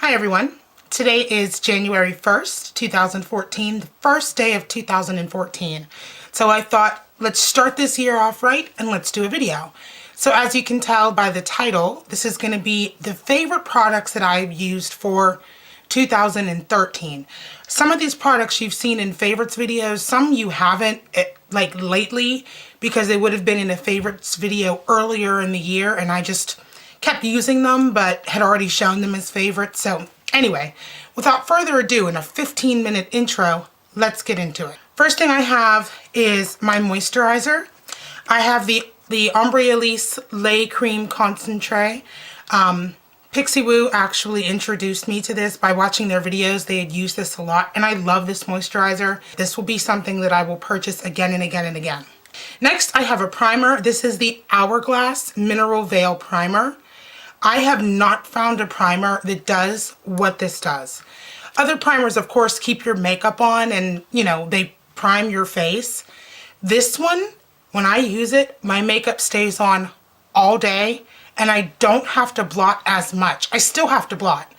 Hi everyone. Today is January 1st, 2014, the first day of 2014. So I thought, let's start this year off right and let's do a video. So as you can tell by the title, this is going to be the favorite products that I've used for 2013. Some of these products you've seen in favorites videos, some you haven't, like lately, because they would have been in a favorites video earlier in the year and I just kept using them but had already shown them as favorites. So anyway, without further ado, in a 15-minute intro, let's get into it. First thing I have is my moisturizer. I have the Ombre Elise Lait Cream Concentrate. Pixie Woo actually introduced me to this by watching their videos. They had used this a lot and I love this moisturizer. This will be something that I will purchase again and again and again. Next, I have a primer. This is the Hourglass Mineral Veil Primer. I have not found a primer that does what this does. Other primers, of course, keep your makeup on and, you know, they prime your face. This one, when I use it, my makeup stays on all day and I don't have to blot as much. I still have to blot,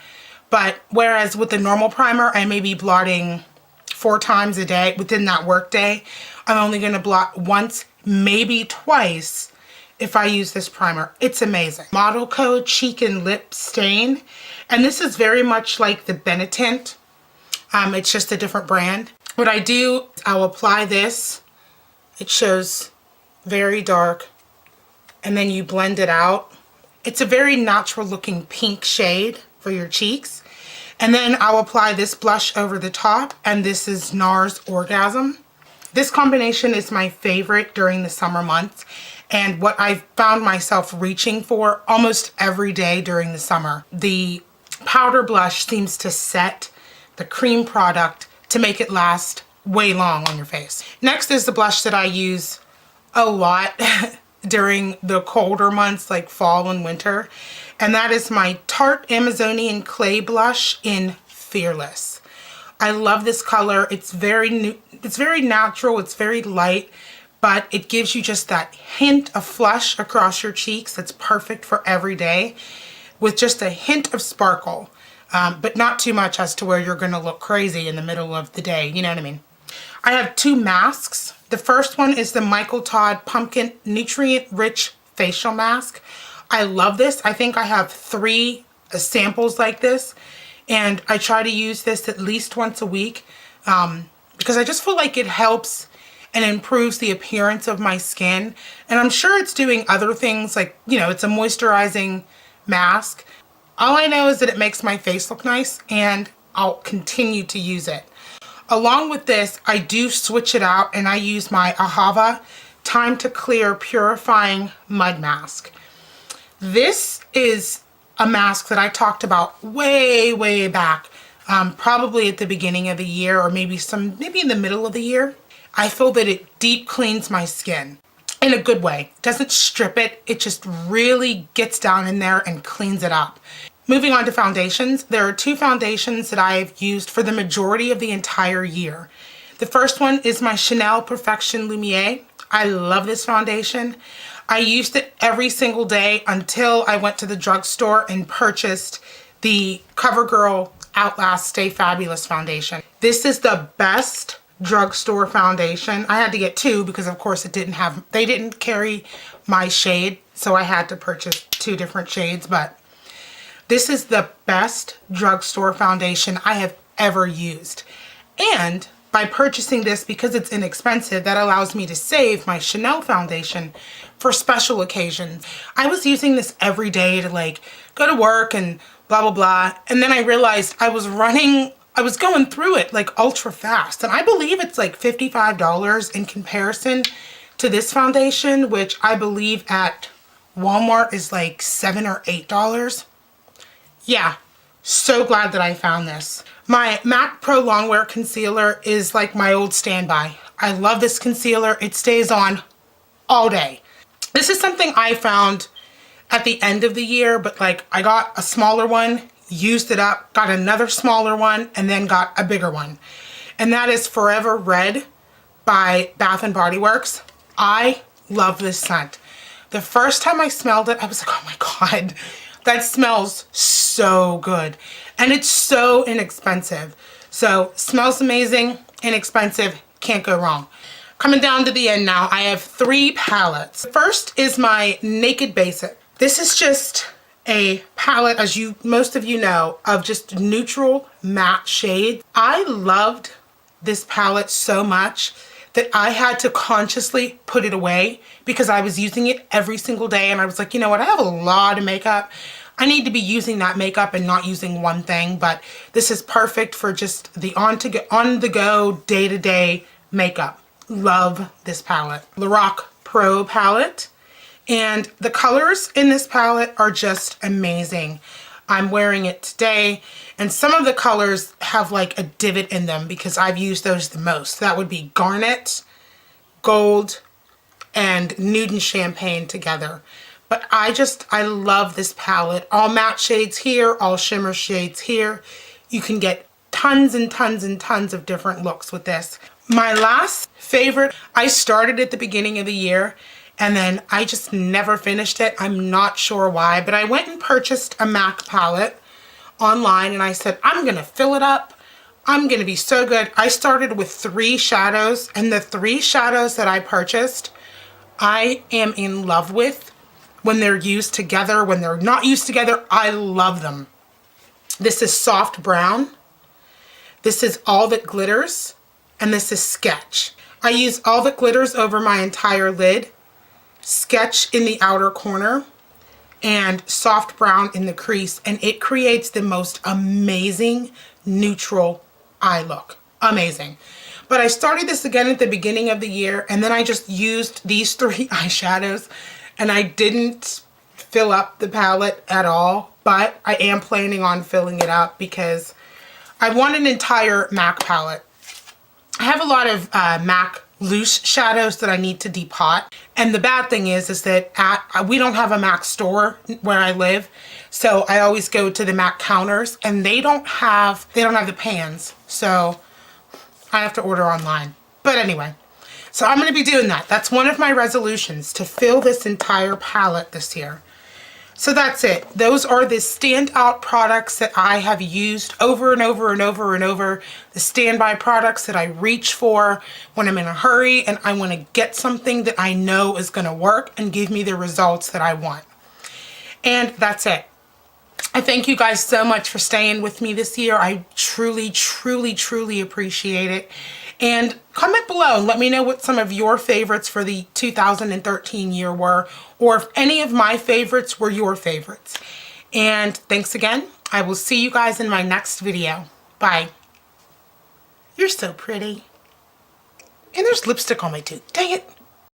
but whereas with the normal primer, I may be blotting 4 times a day within that work day. I'm only going to blot once, maybe twice if I use this primer. It's amazing. Model Code Cheek and Lip Stain. And this is very much like the Benetint. It's just a different brand. What I do, I'll apply this. It shows very dark. And then you blend it out. It's a very natural looking pink shade for your cheeks. And then I'll apply this blush over the top. And this is NARS Orgasm. This combination is my favorite during the summer months and what I've found myself reaching for almost every day during the summer. The powder blush seems to set the cream product to make it last way long on your face. Next is the blush that I use a lot during the colder months like fall and winter, and that is my Tarte Amazonian Clay Blush in Fearless. I love this color. It's very new, it's very natural, it's very light, but it gives you just that hint of flush across your cheeks that's perfect for every day with just a hint of sparkle, but not too much as to where you're going to look crazy in the middle of the day, you know what I mean? I have 2 masks. The first one is the Michael Todd Pumpkin Nutrient Rich Facial Mask. I love this. I think I have 3 samples like this. And I try to use this at least once a week because I just feel like it helps and improves the appearance of my skin. And I'm sure it's doing other things like, you know, it's a moisturizing mask. All I know is that it makes my face look nice and I'll continue to use it. Along with this, I do switch it out and I use my Ahava Time to Clear Purifying Mud Mask. This is a mask that I talked about way back, probably at the beginning of the year or maybe in the middle of the year. I feel that it deep cleans my skin in a good way. It doesn't strip it, it just really gets down in there and cleans it up. Moving on to foundations, there are 2 foundations that I've used for the majority of the entire year. The first one is my Chanel Perfection Lumiere. I love this foundation. I used it every single day until I went to the drugstore and purchased the CoverGirl Outlast Stay Fabulous foundation. This is the best drugstore foundation. I had to get 2 because of course they didn't carry my shade, so I had to purchase 2 different shades, but this is the best drugstore foundation I have ever used. And by purchasing this, because it's inexpensive, that allows me to save my Chanel foundation for special occasions. I was using this every day to like go to work and blah, blah, blah. And then I realized I was going through it like ultra fast. And I believe it's like $55 in comparison to this foundation, which I believe at Walmart is like $7 or $8. Yeah, so glad that I found this. My MAC Pro Longwear Concealer is like my old standby. I love this concealer. It stays on all day. This is something I found at the end of the year, but like I got a smaller one, used it up, got another smaller one, and then got a bigger one. And that is Forever Red by Bath & Body Works. I love this scent. The first time I smelled it, I was like, oh my God, That smells so good. And it's so inexpensive. So smells amazing, inexpensive, can't go wrong. Coming down to the end now, I have 3 palettes. First is my Naked Basic. This is just a palette, as most of you know, of just neutral matte shades. I loved this palette so much that I had to consciously put it away because I was using it every single day, and I was like, you know what, I have a lot of makeup. I need to be using that makeup and not using one thing, but this is perfect for just the on-the-go, day-to-day makeup. Love this palette. Lorac Pro palette. And the colors in this palette are just amazing. I'm wearing it today, and some of the colors have like a divot in them because I've used those the most. That would be Garnet, Gold, and Nude and Champagne together. But I love this palette. All matte shades here, all shimmer shades here. You can get tons and tons and tons of different looks with this. My last favorite, I started at the beginning of the year and then I just never finished it. I'm not sure why, but I went and purchased a MAC palette online and I said, I'm gonna fill it up. I'm gonna be so good. I started with 3 shadows, and the 3 shadows that I purchased, I am in love with. When they're used together, when they're not used together, I love them. This is Soft Brown. This is All That Glitters. And this is Sketch. I use All That Glitters over my entire lid, Sketch in the outer corner, and Soft Brown in the crease. And it creates the most amazing neutral eye look. Amazing. But I started this again at the beginning of the year, and then I just used these 3 eyeshadows, and I didn't fill up the palette at all, but I am planning on filling it up because I want an entire MAC palette. I have a lot of MAC loose shadows that I need to depot, and the bad thing is that we don't have a MAC store where I live, so I always go to the MAC counters, and they don't have the pans, so I have to order online. But anyway, so I'm going to be doing that. That's one of my resolutions, to fill this entire palette this year. So that's it. Those are the standout products that I have used over and over and over and over. The standby products that I reach for when I'm in a hurry and I want to get something that I know is going to work and give me the results that I want. And that's it. I thank you guys so much for staying with me this year. I truly, truly, truly appreciate it. And comment below and let me know what some of your favorites for the 2013 year were, or if any of my favorites were your favorites. And thanks again. I will see you guys in my next video. Bye. You're so pretty. And there's lipstick on my tooth. Dang it.